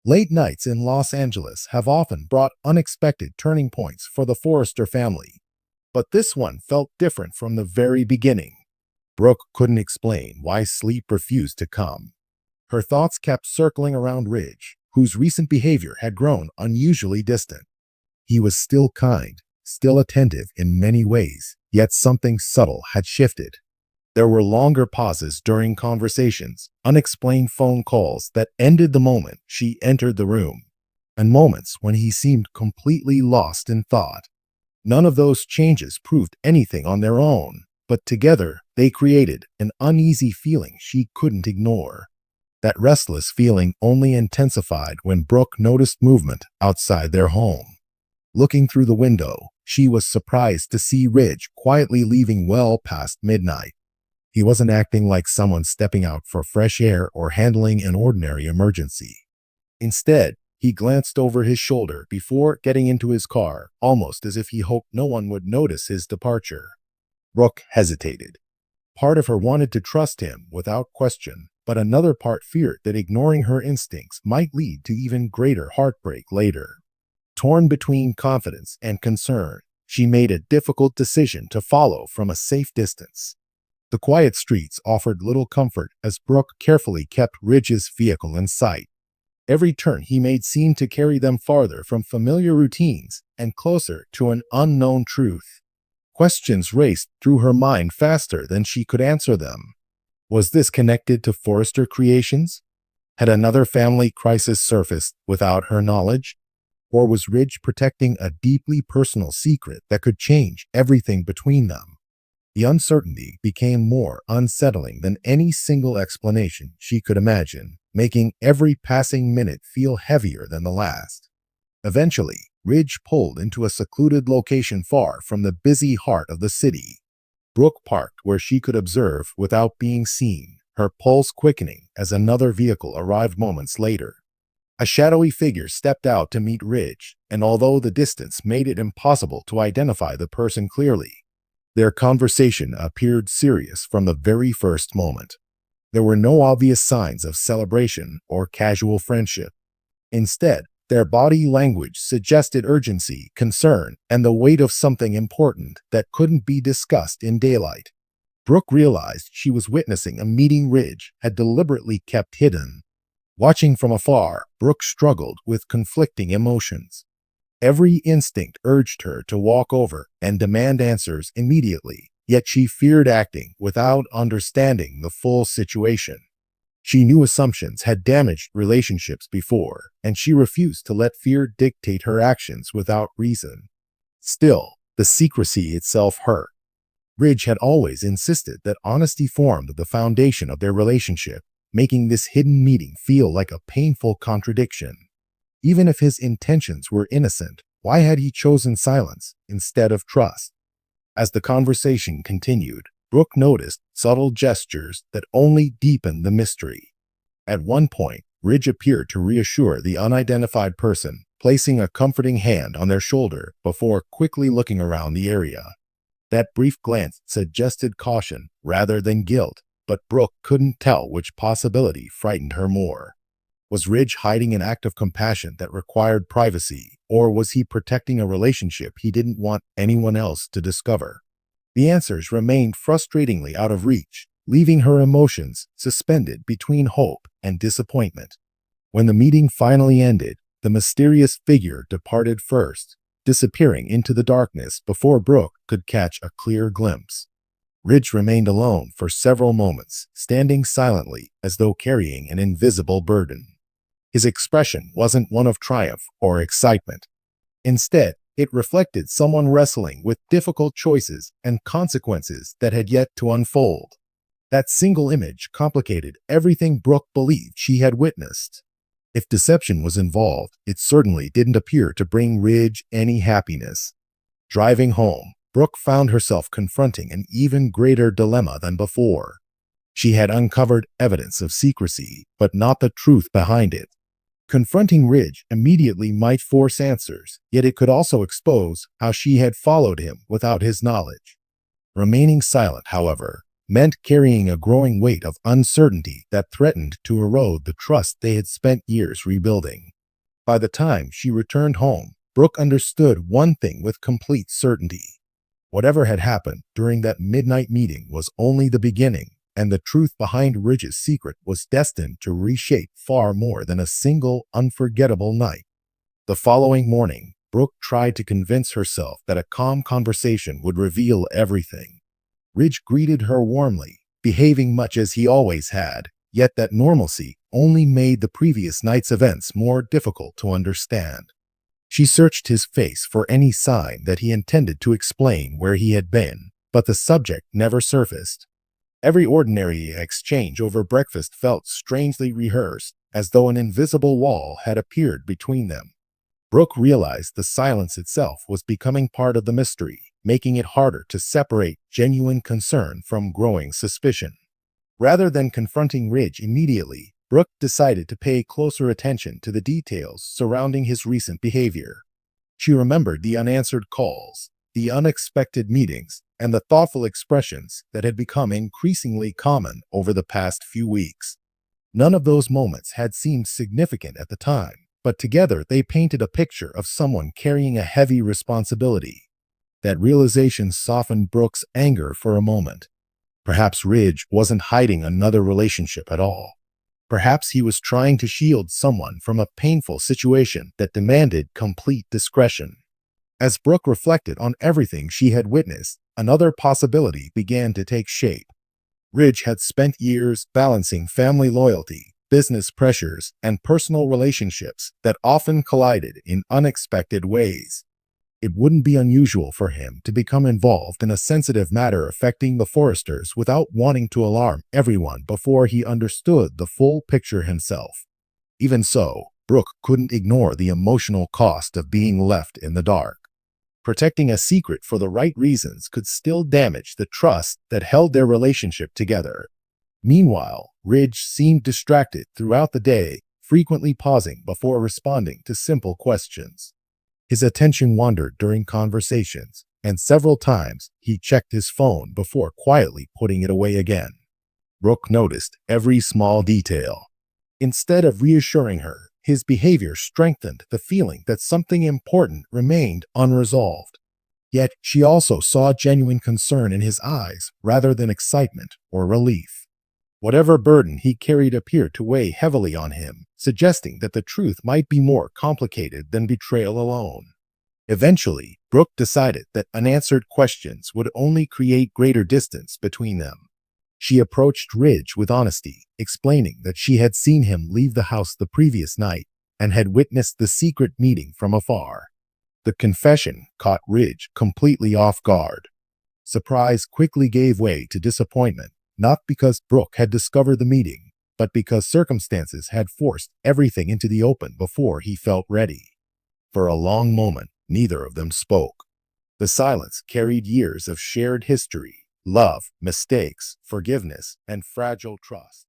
Late nights in Los Angeles have often brought unexpected turning points for the Forrester family, but this one felt different from the very beginning. Brooke couldn't explain why sleep refused to come. Her thoughts kept circling around Ridge, whose recent behavior had grown unusually distant. He was still kind, still attentive in many ways, yet something subtle had shifted. There were longer pauses during conversations, unexplained phone calls that ended the moment she entered the room, and moments when he seemed completely lost in thought. None of those changes proved anything on their own, but together they created an uneasy feeling she couldn't ignore. That restless feeling only intensified when Brooke noticed movement outside their home. Looking through the window, she was surprised to see Ridge quietly leaving well past midnight. He wasn't acting like someone stepping out for fresh air or handling an ordinary emergency. Instead, he glanced over his shoulder before getting into his car, almost as if he hoped no one would notice his departure. Brooke hesitated. Part of her wanted to trust him without question, but another part feared that ignoring her instincts might lead to even greater heartbreak later. Torn between confidence and concern, she made a difficult decision to follow from a safe distance. The quiet streets offered little comfort as Brooke carefully kept Ridge's vehicle in sight. Every turn he made seemed to carry them farther from familiar routines and closer to an unknown truth. Questions raced through her mind faster than she could answer them. Was this connected to Forrester creations? Had another family crisis surfaced without her knowledge? Or was Ridge protecting a deeply personal secret that could change everything between them? The uncertainty became more unsettling than any single explanation she could imagine, making every passing minute feel heavier than the last. Eventually, Ridge pulled into a secluded location far from the busy heart of the city. Brooke parked where she could observe without being seen, her pulse quickening as another vehicle arrived moments later. A shadowy figure stepped out to meet Ridge, and although the distance made it impossible to identify the person clearly, their conversation appeared serious from the very first moment. There were no obvious signs of celebration or casual friendship. Instead, their body language suggested urgency, concern, and the weight of something important that couldn't be discussed in daylight. Brooke realized she was witnessing a meeting Ridge had deliberately kept hidden. Watching from afar, Brooke struggled with conflicting emotions. Every instinct urged her to walk over and demand answers immediately, yet she feared acting without understanding the full situation. She knew assumptions had damaged relationships before, and she refused to let fear dictate her actions without reason. Still, the secrecy itself hurt. Ridge had always insisted that honesty formed the foundation of their relationship, making this hidden meeting feel like a painful contradiction. Even if his intentions were innocent, why had he chosen silence instead of trust? As the conversation continued, Brooke noticed subtle gestures that only deepened the mystery. At one point, Ridge appeared to reassure the unidentified person, placing a comforting hand on their shoulder before quickly looking around the area. That brief glance suggested caution rather than guilt, but Brooke couldn't tell which possibility frightened her more. Was Ridge hiding an act of compassion that required privacy, or was he protecting a relationship he didn't want anyone else to discover? The answers remained frustratingly out of reach, leaving her emotions suspended between hope and disappointment. When the meeting finally ended, the mysterious figure departed first, disappearing into the darkness before Brooke could catch a clear glimpse. Ridge remained alone for several moments, standing silently as though carrying an invisible burden. His expression wasn't one of triumph or excitement. Instead, it reflected someone wrestling with difficult choices and consequences that had yet to unfold. That single image complicated everything Brooke believed she had witnessed. If deception was involved, it certainly didn't appear to bring Ridge any happiness. Driving home, Brooke found herself confronting an even greater dilemma than before. She had uncovered evidence of secrecy, but not the truth behind it. Confronting Ridge immediately might force answers, yet it could also expose how she had followed him without his knowledge. Remaining silent, however, meant carrying a growing weight of uncertainty that threatened to erode the trust they had spent years rebuilding. By the time she returned home, Brooke understood one thing with complete certainty. Whatever had happened during that midnight meeting was only the beginning, and the truth behind Ridge's secret was destined to reshape far more than a single unforgettable night. The following morning, Brooke tried to convince herself that a calm conversation would reveal everything. Ridge greeted her warmly, behaving much as he always had, yet that normalcy only made the previous night's events more difficult to understand. She searched his face for any sign that he intended to explain where he had been, but the subject never surfaced. Every ordinary exchange over breakfast felt strangely rehearsed, as though an invisible wall had appeared between them. Brooke realized the silence itself was becoming part of the mystery, making it harder to separate genuine concern from growing suspicion. Rather than confronting Ridge immediately, Brooke decided to pay closer attention to the details surrounding his recent behavior. She remembered the unanswered calls, the unexpected meetings, and the thoughtful expressions that had become increasingly common over the past few weeks. None of those moments had seemed significant at the time, but together they painted a picture of someone carrying a heavy responsibility. That realization softened Brooke's anger for a moment. Perhaps Ridge wasn't hiding another relationship at all. Perhaps he was trying to shield someone from a painful situation that demanded complete discretion. As Brooke reflected on everything she had witnessed, another possibility began to take shape. Ridge had spent years balancing family loyalty, business pressures, and personal relationships that often collided in unexpected ways. It wouldn't be unusual for him to become involved in a sensitive matter affecting the Forresters without wanting to alarm everyone before he understood the full picture himself. Even so, Brooke couldn't ignore the emotional cost of being left in the dark. Protecting a secret for the right reasons could still damage the trust that held their relationship together. Meanwhile, Ridge seemed distracted throughout the day, frequently pausing before responding to simple questions. His attention wandered during conversations, and several times he checked his phone before quietly putting it away again. Brooke noticed every small detail. Instead of reassuring her, his behavior strengthened the feeling that something important remained unresolved. Yet she also saw genuine concern in his eyes rather than excitement or relief. Whatever burden he carried appeared to weigh heavily on him, suggesting that the truth might be more complicated than betrayal alone. Eventually, Brooke decided that unanswered questions would only create greater distance between them. She approached Ridge with honesty, explaining that she had seen him leave the house the previous night and had witnessed the secret meeting from afar. The confession caught Ridge completely off guard. Surprise quickly gave way to disappointment, not because Brooke had discovered the meeting, but because circumstances had forced everything into the open before he felt ready. For a long moment, neither of them spoke. The silence carried years of shared history, love, mistakes, forgiveness, and fragile trust.